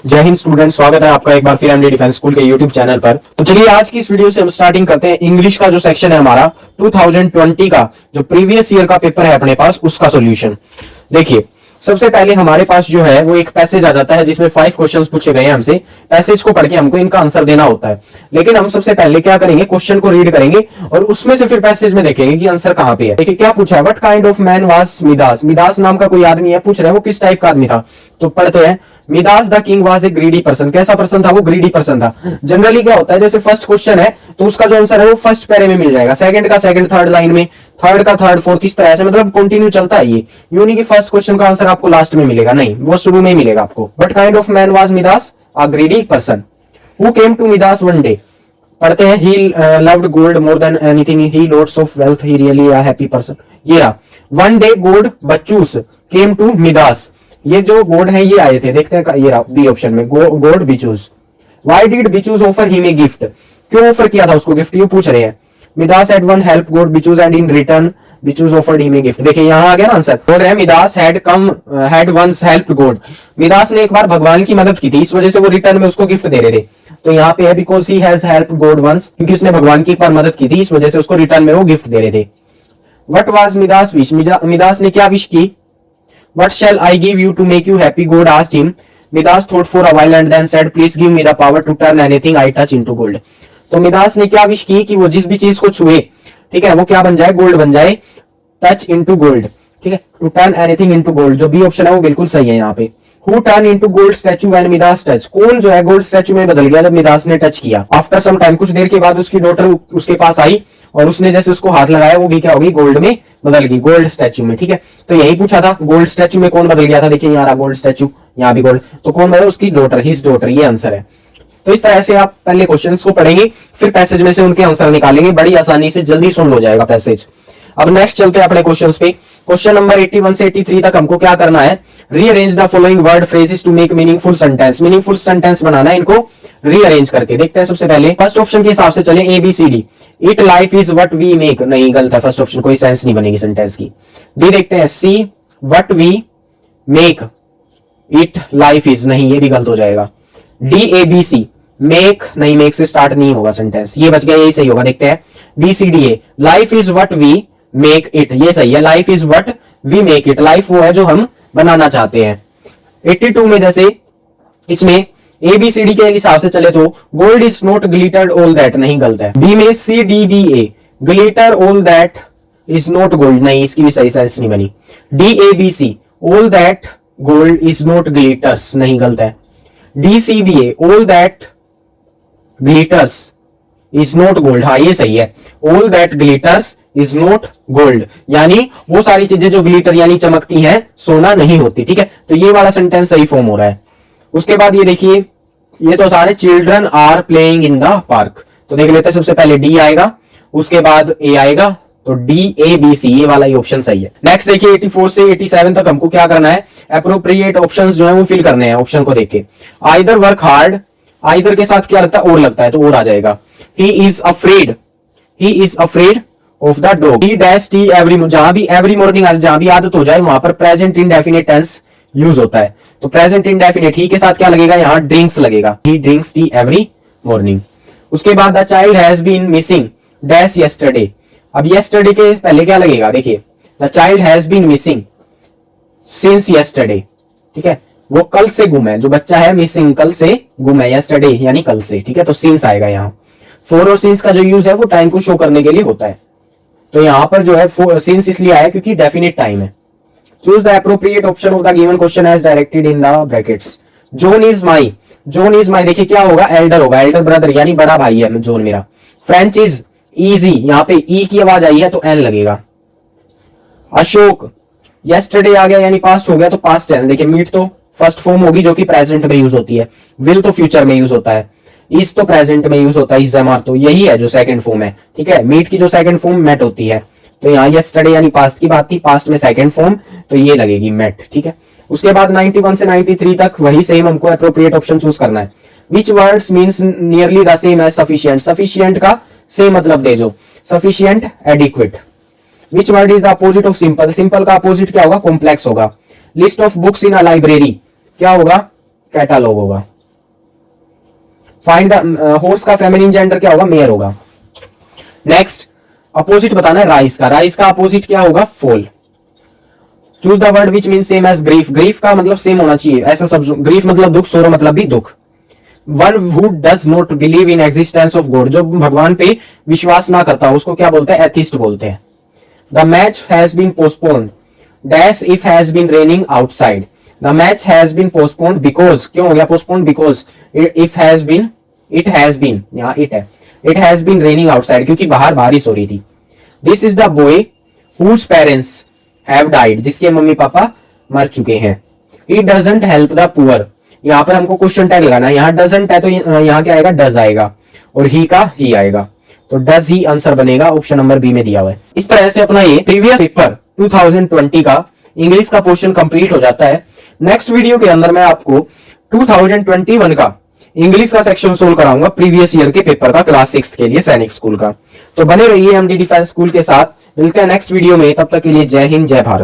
जय हिंद स्टूडेंट, स्वागत है आपका एक बार फिर एमडी डिफेंस स्कूल के यूट्यूब चैनल पर। तो चलिए आज की इस वीडियो से हम स्टार्टिंग करते हैं इंग्लिश का जो सेक्शन है हमारा 2020 का जो प्रीवियस ईयर का पेपर है अपने पास उसका सॉल्यूशन। देखिए सबसे पहले हमारे पास जो है वो एक पैसेज आ जाता है जिसमें 5 क्वेश्चंस पूछे गए हैं हमसे। पैसेज को पढ़ के हमको इनका आंसर देना होता है, लेकिन हम सबसे पहले क्या करेंगे, क्वेश्चन को रीड करेंगे और उसमें से फिर पैसेज में देखेंगे कि आंसर कहां पे है। देखिए क्या पूछा है, what kind of man was Midas. Midas नाम का कोई आदमी है, पूछ रहे हैं वो किस टाइप का आदमी था। तो पढ़ते हैं, Midas the king was a greedy person. कैसा पर्सन था वो? ग्रीडी पर्सन था। जनरली क्या होता है, जैसे फर्स्ट क्वेश्चन है तो उसका जो आंसर है वो फर्स्ट पैरे में मिल जाएगा, सेकंड का सेकंड, थर्ड लाइन में, थर्ड का थर्ड, फोर्थ, इस तरह से मतलब कंटिन्यू चलता है ये। यूं नहीं कि फर्स्ट क्वेश्चन का आंसर आपको लास्ट में मिलेगा, नहीं, वो शुरू में ही मिलेगा आपको। What kind of man was Midas? A greedy person. Who came to Midas one day. पढ़ते हैं, he loved gold more than anything, he lots of wealth, he really a happy person. ये रहा, वन डे गोड बच्चूस केम to Midas. ये जो गोड है ये आए थे, देखते हैं ये रहा बी ऑप्शन में, god Bacchus. Why did Bacchus offer him a gift. क्यों ऑफर किया था उसको गिफ्ट, ये पूछ रहे हैं। Midas had one help god Bacchus and in return Bacchus offered him a gift. देखिए यहां आ गया ना आंसर। बोल रहे हैं Midas had once helped god. Midas ने एक बार भगवान की मदद की थी, इस वजह से वो रिटर्न में उसको गिफ्ट दे रहे थे। तो यहाँ पे है because he has helped God once, क्योंकि उसने भगवान की एक बार मदद की थी, इस वजह से उसको रिटर्न में वो गिफ्ट दे रहे थे। What was Midas wish. Midas ने क्या विश की। What shall I give you to make you happy? God asked him. Midas thought for a while and then said, Please give me the power to turn anything I touch into gold. तो Midas ने क्या wish की कि वो जिस भी चीज को छुए, ठीक है, वो क्या बन जाए, गोल्ड बन जाए। टच इनटू गोल्ड, ठीक है, to turn anything into gold. जो बी ऑप्शन है वो बिल्कुल सही है यहाँ पे। Who turned into gold statue when Midas touched? कौन जो है गोल्ड स्टैचू में बदल गया जब मिदास ने टच किया। आफ्टर सम टाइम, कुछ देर के बाद उसकी डॉटर उसके पास आई और उसने जैसे उसको हाथ लगाया वो भी क्या होगी, गोल्ड में बदल गई, गोल्ड स्टैचू में। ठीक है, तो यही पूछा था, गोल्ड स्टैचू में कौन बदल गया था। देखिए यहाँ रहा गोल्ड स्टैचू, यहाँ भी गोल्ड, तो कौन बदला, उसकी डॉटर, हिज डॉटर, ये आंसर है। तो इस तरह से आप पहले क्वेश्चंस को पढ़ेंगे, फिर पैसेज में से उनके आंसर निकालेंगे, बड़ी आसानी से, जल्दी सुन हो जाएगा पैसेज। अब नेक्स्ट चलते हैं अपने क्वेश्चंस पे। क्वेश्चन नंबर 81 से 83 तक हमको क्या करना है, rearrange the following word phrases to make meaningful sentence. Meaningful sentence बनाना है, इनको रीअरेंज करके देखते हैं। सबसे पहले फर्स्ट ऑप्शन के हिसाब से चले, A B C D. It life is what we make, नहीं गलत है, फर्स्ट ऑप्शन कोई सेंस नहीं बनेगी सेंटेंस की। बी देखते हैं, C what we make it life is, नहीं ये भी गलत हो जाएगा। D A B C, make नहीं, मेक से स्टार्ट नहीं होगा सेंटेंस, ये बच गया, यही सही होगा। देखते हैं B C D A, life is what we make it, ये सही है, life is what we make it, life वो है जो हम बनाना चाहते हैं। 82 में जैसे इसमें ए बी सी डी के हिसाब से चले तो gold is not glittered all that, नहीं गलत है। बी में C D B A, glitter all that is not gold, नहीं इसकी भी सही सेंस नहीं बनी। D A B C, all that gold is not glitters, नहीं गलत है। D C B A, all that glitters is not gold, हाँ ये सही है, all that glitters is not gold, यानी वो सारी चीजें जो ग्लिटर यानी चमकती हैं सोना नहीं होती। ठीक है, तो ये वाला सेंटेंस सही फॉर्म हो रहा है। उसके बाद ये देखिए, ये तो सारे children are playing in the park, तो देख लेते हैं। सबसे पहले डी आएगा, उसके बाद ए आएगा, तो डी ए बी सी, ये वाला ही ऑप्शन सही है। नेक्स्ट देखिए 84 से 87 तक हमको क्या करना है, एप्रोप्रिएट ऑप्शंस जो है वो फिल करने हैं। ऑप्शन को देख के, आइदर वर्क हार्ड, आइदर के साथ क्या लगता है, और लगता है, तो और आ जाएगा। He is afraid of the dog. He dash T every, जहां भी एवरी मॉर्निंग, जहां भी आदत हो जाए वहां पर प्रेजेंट इंडेफिनिट टेंस यूज होता है, तो प्रेजेंट इंडेफिनिट, ही के साथ क्या लगेगा, यहां ड्रिंक्स लगेगा, he drinks tea every morning. उसके बाद the child has been missing dash yesterday. अब यस्टरडे के पहले क्या लगेगा, देखिए the child has been missing since yesterday, ठीक है, वो कल से गुम है, जो बच्चा है मिसिंग कल से गुम है, यस्टरडे यानी कल से, ठीक है, तो सिंस आएगा यहाँ। फोर और सिंस का जो यूज है वो टाइम को शो करने के लिए होता है, तो यहां पर जो है सिंस इसलिए आया क्योंकि डेफिनेट टाइम है। Choose the appropriate option of the given question as directed in the brackets. John is my, John is my, देखिए क्या होगा, एल्डर होगा, एल्डर ब्रदर यानी बड़ा भाई है जोन मेरा। फ्रेंच इज इजी, यहां पे ई की आवाज आई है तो एन लगेगा। अशोक, यस्टरडे आ गया यानी पास्ट हो गया, तो पास्ट टेंस। देखिए मीट तो फर्स्ट फॉर्म होगी जो कि प्रेजेंट में यूज होती है, विल तो फ्यूचर में यूज होता है, इस तो प्रेजेंट में यूज होता है, इज़ तो यही है जो सेकंड फॉर्म है। ठीक है, मीट की जो सेकंड फॉर्म मेट होती है, तो यहाँ यस्टरडे यानी पास्ट की बात थी, पास्ट में सेकंड फॉर्म, तो ये लगेगी मेट। ठीक है, उसके बाद 91 से 93 तक वही सेम हमको एप्रोप्रिएट ऑप्शन चूज करना है। Which words means nearly the same as sufficient, sufficient का सेम मतलब दे जो, sufficient, adequate. Which word is the opposite of simple, simple का अपोजिट क्या होगा, कॉम्प्लेक्स होगा। List of books in a library क्या होगा, कैटालॉग होगा। फाइंड द हॉर्स का फेमिनिन जेंडर क्या होगा, मेयर होगा। नेक्स्ट अपोजिट बताना है राइस का, राइस का अपोजिट क्या होगा, fall. Choose the word which mean same as grief, grief का मतलब सेम होना चाहिए, ऐसा सब, ग्रीफ मतलब दुख, सोरो मतलब भी दुख। One who does not believe in existence of God, जो भगवान पे विश्वास ना करता उसको क्या बोलते हैं, एथिस्ट बोलते हैं। The match has been postponed dash if has been raining outside, the match has been postponed because, क्यों हो गया postponed, because if has been, it has been, यहाँ इट है, it has been raining outside, क्योंकि बाहर बारिश हो रही थी। This is the boy whose parents have died, जिसके मम्मी पापा मर चुके हैं। He doesn't help the poor, यहाँ पर हमको क्वेश्चन टैग लगाना है, यहाँ डजंट है तो यहाँ क्या आएगा, डज आएगा, और ही का ही आएगा, तो डज ही आंसर बनेगा, ऑप्शन नंबर बी में दिया हुआ है। इस तरह से अपना ये प्रीवियस पेपर 2020 का इंग्लिश का पोर्शन कंप्लीट हो जाता है। नेक्स्ट वीडियो के अंदर मैं आपको 2021 का इंग्लिश का सेक्शन सोल्व कराऊंगा, प्रीवियस ईयर के पेपर का, क्लास 6 के लिए सैनिक स्कूल का। तो बने रहिए एमडी डिफेंस स्कूल के साथ, मिलते हैं नेक्स्ट वीडियो में, तब तक के लिए जय हिंद जय भारत।